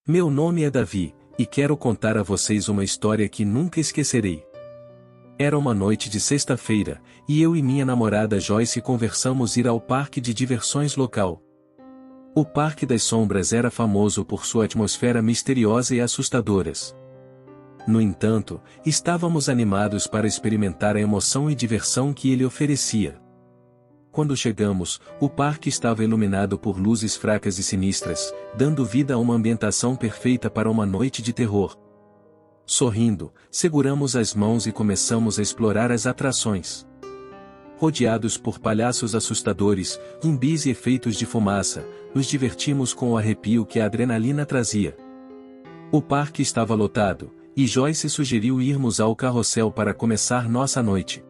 Meu nome é Davi, e quero contar a vocês uma história que nunca esquecerei. Era uma noite de sexta-feira, e eu e minha namorada Joyce conversamos ir ao parque de diversões local. O Parque das Sombras era famoso por sua atmosfera misteriosa e assustadoras. No entanto, estávamos animados para experimentar a emoção e diversão que ele oferecia. Quando chegamos, o parque estava iluminado por luzes fracas e sinistras, dando vida a uma ambientação perfeita para uma noite de terror. Sorrindo, seguramos as mãos e começamos a explorar as atrações. Rodeados por palhaços assustadores, zumbis e efeitos de fumaça, nos divertimos com o arrepio que a adrenalina trazia. O parque estava lotado, e Joyce sugeriu irmos ao carrossel para começar nossa noite.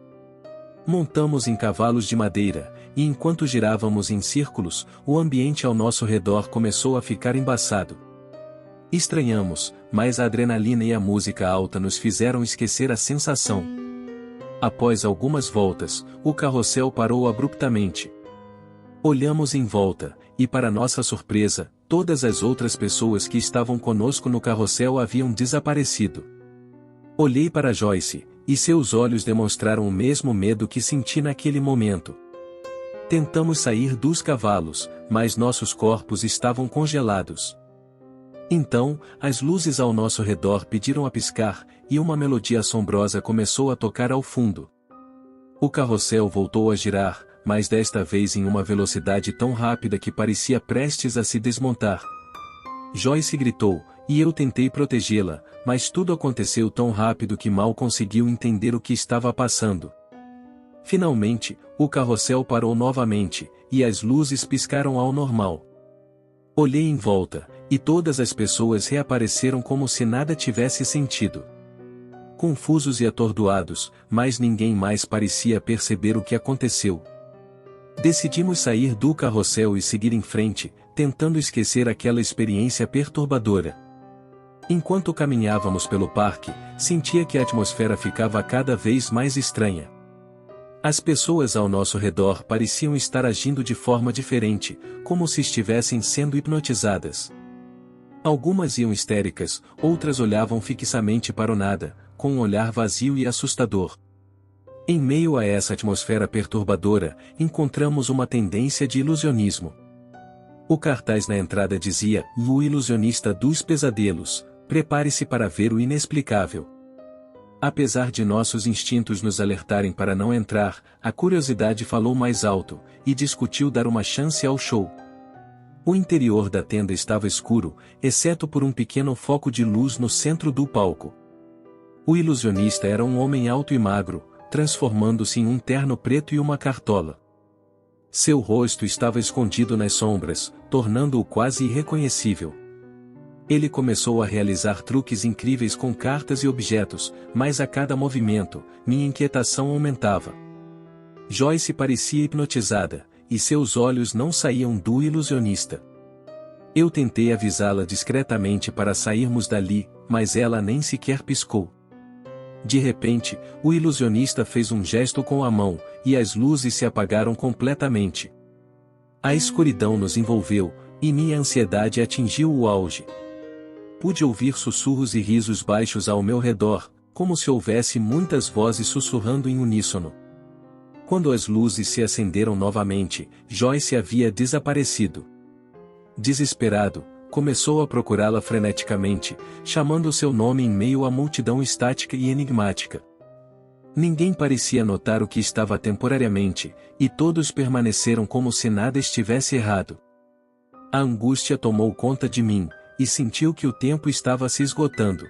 Montamos em cavalos de madeira, e enquanto girávamos em círculos, o ambiente ao nosso redor começou a ficar embaçado. Estranhamos, mas a adrenalina e a música alta nos fizeram esquecer a sensação. Após algumas voltas, o carrossel parou abruptamente. Olhamos em volta, e para nossa surpresa, todas as outras pessoas que estavam conosco no carrossel haviam desaparecido. Olhei para Joyce, e seus olhos demonstraram o mesmo medo que senti naquele momento. Tentamos sair dos cavalos, mas nossos corpos estavam congelados. Então, as luzes ao nosso redor pediram a piscar, e uma melodia assombrosa começou a tocar ao fundo. O carrossel voltou a girar, mas desta vez em uma velocidade tão rápida que parecia prestes a se desmontar. Joyce gritou, e eu tentei protegê-la, mas tudo aconteceu tão rápido que mal conseguiu entender o que estava passando. Finalmente, o carrossel parou novamente, e as luzes piscaram ao normal. Olhei em volta, e todas as pessoas reapareceram como se nada tivesse sentido. Confusos e atordoados, mas ninguém mais parecia perceber o que aconteceu. Decidimos sair do carrossel e seguir em frente, tentando esquecer aquela experiência perturbadora. Enquanto caminhávamos pelo parque, sentia que a atmosfera ficava cada vez mais estranha. As pessoas ao nosso redor pareciam estar agindo de forma diferente, como se estivessem sendo hipnotizadas. Algumas iam histéricas, outras olhavam fixamente para o nada, com um olhar vazio e assustador. Em meio a essa atmosfera perturbadora, encontramos uma tendência de ilusionismo. O cartaz na entrada dizia: "O ilusionista dos pesadelos, prepare-se para ver o inexplicável." Apesar de nossos instintos nos alertarem para não entrar, a curiosidade falou mais alto, e discutiu dar uma chance ao show. O interior da tenda estava escuro, exceto por um pequeno foco de luz no centro do palco. O ilusionista era um homem alto e magro, transformando-se em um terno preto e uma cartola. Seu rosto estava escondido nas sombras, tornando-o quase irreconhecível. Ele começou a realizar truques incríveis com cartas e objetos, mas a cada movimento, minha inquietação aumentava. Joyce parecia hipnotizada, e seus olhos não saíam do ilusionista. Eu tentei avisá-la discretamente para sairmos dali, mas ela nem sequer piscou. De repente, o ilusionista fez um gesto com a mão, e as luzes se apagaram completamente. A escuridão nos envolveu, e minha ansiedade atingiu o auge. Pude ouvir sussurros e risos baixos ao meu redor, como se houvesse muitas vozes sussurrando em uníssono. Quando as luzes se acenderam novamente, Joyce havia desaparecido. Desesperado, começou a procurá-la freneticamente, chamando seu nome em meio à multidão estática e enigmática. Ninguém parecia notar o que estava temporariamente, e todos permaneceram como se nada estivesse errado. A angústia tomou conta de mim, e sentiu que o tempo estava se esgotando.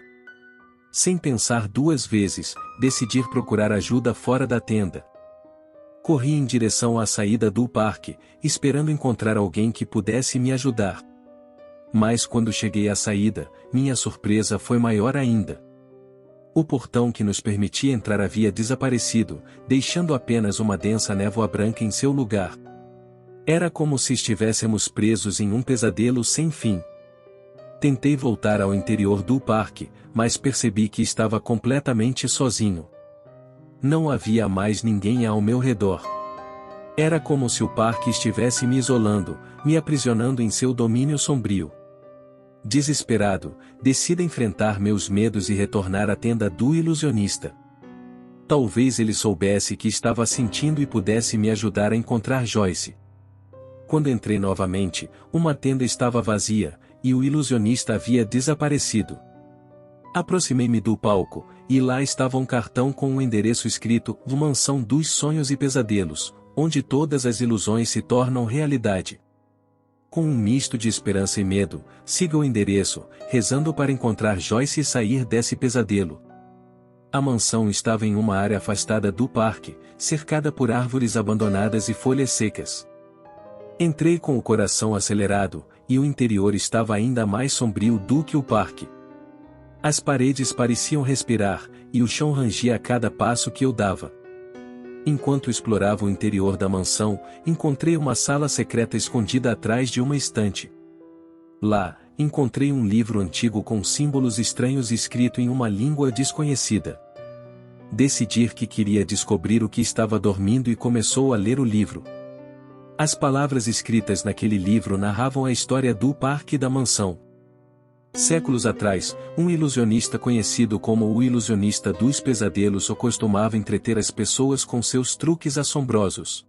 Sem pensar duas vezes, decidi procurar ajuda fora da tenda. Corri em direção à saída do parque, esperando encontrar alguém que pudesse me ajudar. Mas quando cheguei à saída, minha surpresa foi maior ainda. O portão que nos permitia entrar havia desaparecido, deixando apenas uma densa névoa branca em seu lugar. Era como se estivéssemos presos em um pesadelo sem fim. Tentei voltar ao interior do parque, mas percebi que estava completamente sozinho. Não havia mais ninguém ao meu redor. Era como se o parque estivesse me isolando, me aprisionando em seu domínio sombrio. desesperado, decida enfrentar meus medos e retornar à tenda do ilusionista. Talvez ele soubesse que estava sentindo e pudesse me ajudar a encontrar Joyce. Quando entrei novamente, uma tenda estava vazia, e o ilusionista havia desaparecido. Aproximei-me do palco, e lá estava um cartão com um endereço escrito: Mansão dos Sonhos e Pesadelos, onde todas as ilusões se tornam realidade. Com um misto de esperança e medo, siga o endereço, rezando para encontrar Joyce e sair desse pesadelo. A mansão estava em uma área afastada do parque, cercada por árvores abandonadas e folhas secas. Entrei com o coração acelerado, e o interior estava ainda mais sombrio do que o parque. As paredes pareciam respirar, e o chão rangia a cada passo que eu dava. Enquanto explorava o interior da mansão, encontrei uma sala secreta escondida atrás de uma estante. Lá, encontrei um livro antigo com símbolos estranhos escrito em uma língua desconhecida. Decidi que queria descobrir o que estava dormindo e começou a ler o livro. As palavras escritas naquele livro narravam a história do parque e da mansão. Séculos atrás, um ilusionista conhecido como o ilusionista dos pesadelos costumava entreter as pessoas com seus truques assombrosos.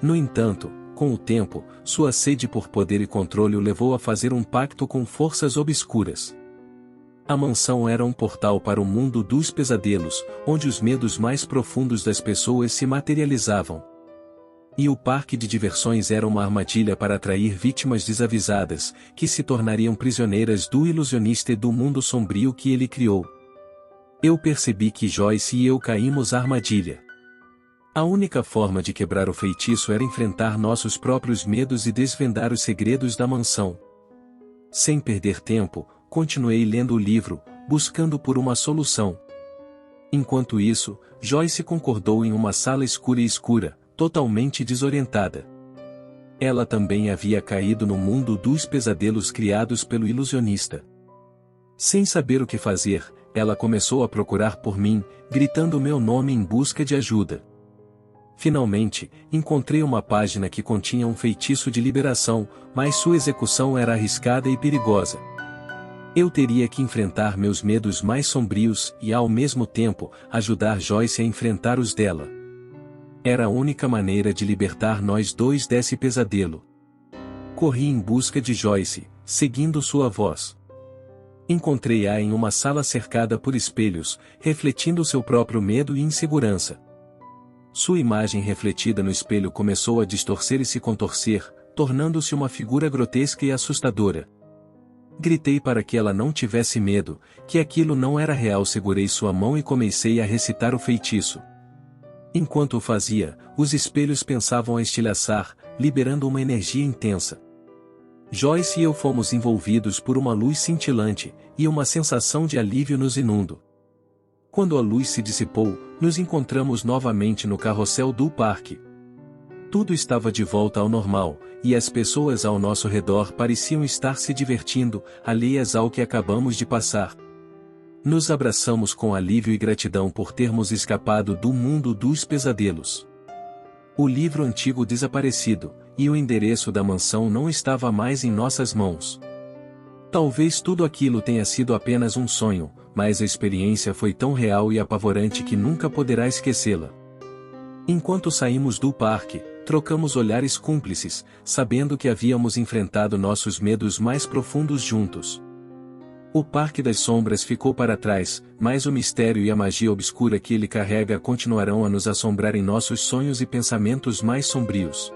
No entanto, com o tempo, sua sede por poder e controle o levou a fazer um pacto com forças obscuras. A mansão era um portal para o mundo dos pesadelos, onde os medos mais profundos das pessoas se materializavam. E o parque de diversões era uma armadilha para atrair vítimas desavisadas, que se tornariam prisioneiras do ilusionista e do mundo sombrio que ele criou. Eu percebi que Joyce e eu caímos à armadilha. A única forma de quebrar o feitiço era enfrentar nossos próprios medos e desvendar os segredos da mansão. Sem perder tempo, continuei lendo o livro, buscando por uma solução. Enquanto isso, Joyce concordou em uma sala escura, totalmente desorientada. Ela também havia caído no mundo dos pesadelos criados pelo ilusionista. Sem saber o que fazer, ela começou a procurar por mim, gritando meu nome em busca de ajuda. Finalmente, encontrei uma página que continha um feitiço de liberação, mas sua execução era arriscada e perigosa. Eu teria que enfrentar meus medos mais sombrios e, ao mesmo tempo, ajudar Joyce a enfrentar os dela. Era a única maneira de libertar nós dois desse pesadelo. Corri em busca de Joyce, seguindo sua voz. Encontrei-a em uma sala cercada por espelhos, refletindo seu próprio medo e insegurança. Sua imagem refletida no espelho começou a distorcer e se contorcer, tornando-se uma figura grotesca e assustadora. Gritei para que ela não tivesse medo, que aquilo não era real. Segurei sua mão e comecei a recitar o feitiço. Enquanto o fazia, os espelhos pensavam a estilhaçar, liberando uma energia intensa. Joyce e eu fomos envolvidos por uma luz cintilante, e uma sensação de alívio nos inundou. Quando a luz se dissipou, nos encontramos novamente no carrossel do parque. Tudo estava de volta ao normal, e as pessoas ao nosso redor pareciam estar se divertindo, alheias ao que acabamos de passar. Nos abraçamos com alívio e gratidão por termos escapado do mundo dos pesadelos. O livro antigo desaparecido, e o endereço da mansão não estava mais em nossas mãos. Talvez tudo aquilo tenha sido apenas um sonho, mas a experiência foi tão real e apavorante que nunca poderá esquecê-la. Enquanto saímos do parque, trocamos olhares cúmplices, sabendo que havíamos enfrentado nossos medos mais profundos juntos. O Parque das Sombras ficou para trás, mas o mistério e a magia obscura que ele carrega continuarão a nos assombrar em nossos sonhos e pensamentos mais sombrios.